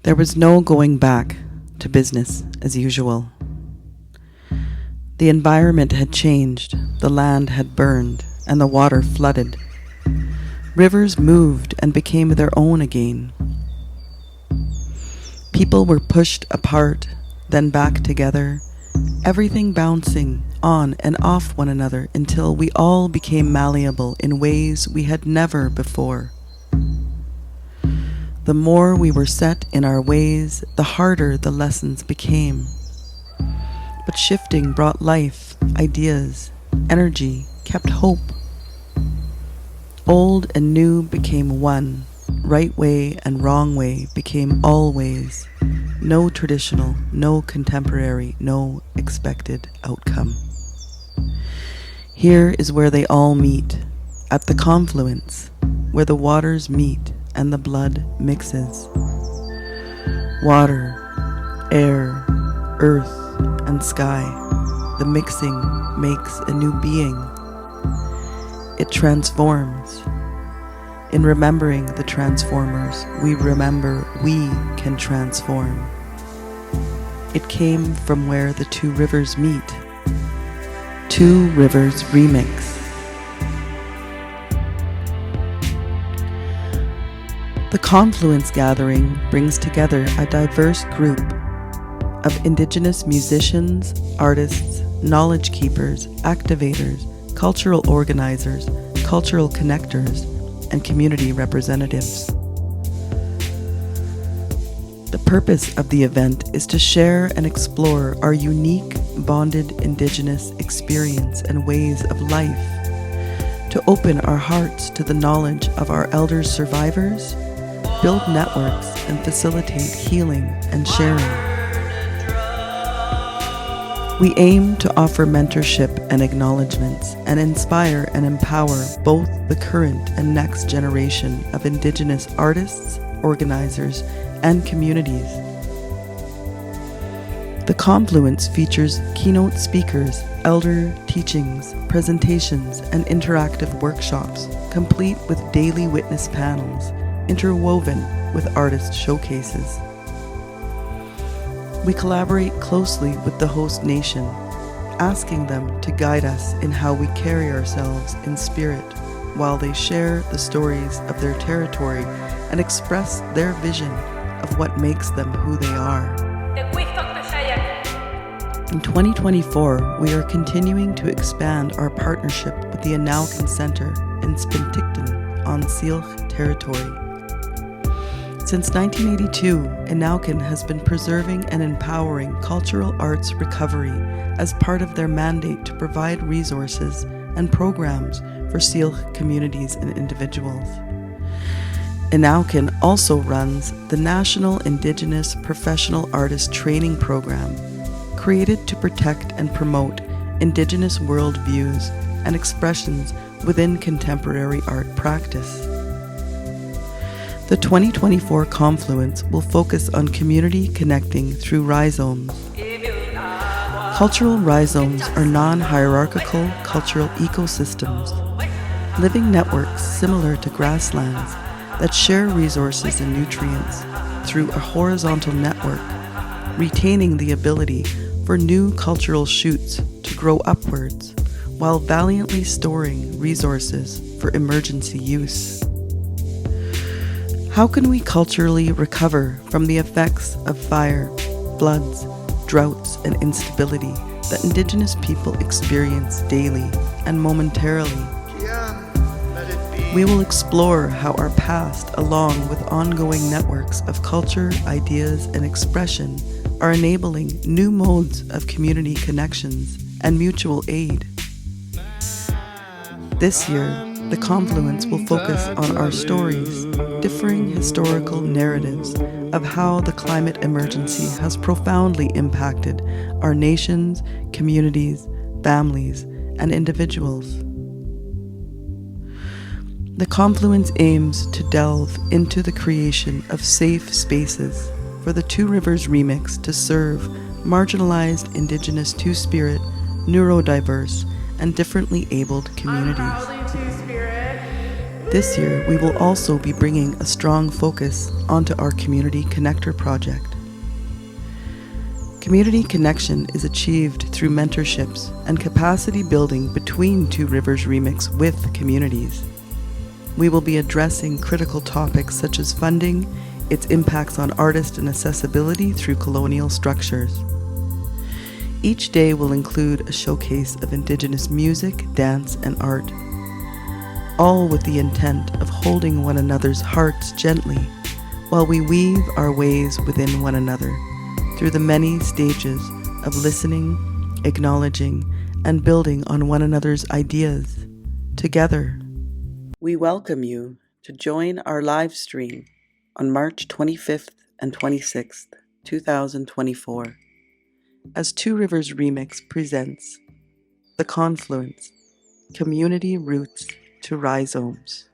There was no going back to business as usual. The environment had changed, the land had burned, and the water flooded. Rivers moved and became their own again. People were pushed apart, then back together, everything bouncing on and off one another until we all became malleable in ways we had never before. The more we were set in our ways, the harder the lessons became. But shifting brought life, ideas, energy, kept hope. Old and new became one. Right way and wrong way became always. No traditional, no contemporary, no expected outcome. Here is where they all meet, at the confluence, where the waters meet and the blood mixes. Water, air, earth, and sky, the mixing makes a new being. It transforms. In remembering the transformers, we remember we can transform. It came from where the two rivers meet. Two Rivers Remix. The Confluence gathering brings together a diverse group of Indigenous musicians, artists, knowledge keepers, activators, cultural organizers, cultural connectors, and community representatives. The purpose of the event is to share and explore our unique, bonded Indigenous experience and ways of life, to open our hearts to the knowledge of our elders' survivors, build networks, and facilitate healing and sharing. We aim to offer mentorship and acknowledgements and inspire and empower both the current and next generation of Indigenous artists, organizers, and communities. The Confluence features keynote speakers, elder teachings, presentations, and interactive workshops, complete with daily witness panels, interwoven with artist showcases. We collaborate closely with the host nation, asking them to guide us in how we carry ourselves in spirit while they share the stories of their territory and express their vision of what makes them who they are. In 2024, we are continuing to expand our partnership with the Anaukan Center in Spinticton on Syilx territory. Since 1982, Anaukan has been preserving and empowering cultural arts recovery as part of their mandate to provide resources and programs for Syilx communities and individuals. Anaukan also runs the National Indigenous Professional Artist Training Program, created to protect and promote Indigenous worldviews and expressions within contemporary art practice. The 2024 Confluence will focus on community connecting through Rhizomes. Cultural rhizomes are non-hierarchical cultural ecosystems, living networks similar to grasslands that share resources and nutrients through a horizontal network, retaining the ability for new cultural shoots to grow upwards while valiantly storing resources for emergency use. How can we culturally recover from the effects of fire, floods, droughts, and instability that Indigenous people experience daily and momentarily? We will explore how our past, along with ongoing networks of culture, ideas, and expression, are enabling new modes of community connections and mutual aid. This year, the Confluence will focus on our stories, differing historical narratives of how the climate emergency has profoundly impacted our nations, communities, families, and individuals. The Confluence aims to delve into the creation of safe spaces for the Two Rivers Remix to serve marginalized Indigenous Two-Spirit, neurodiverse, and differently abled communities. This year, we will also be bringing a strong focus onto our Community Connector project. Community connection is achieved through mentorships and capacity building between Two Rivers Remix with communities. We will be addressing critical topics such as funding, its impacts on artist and accessibility through colonial structures. Each day will include a showcase of Indigenous music, dance, and art, all with the intent of holding one another's hearts gently while we weave our ways within one another through the many stages of listening, acknowledging, and building on one another's ideas together. We welcome you to join our live stream on March 25th and 26th, 2024, as Two Rivers Remix presents The Confluence, Community Roots to Rhizomes.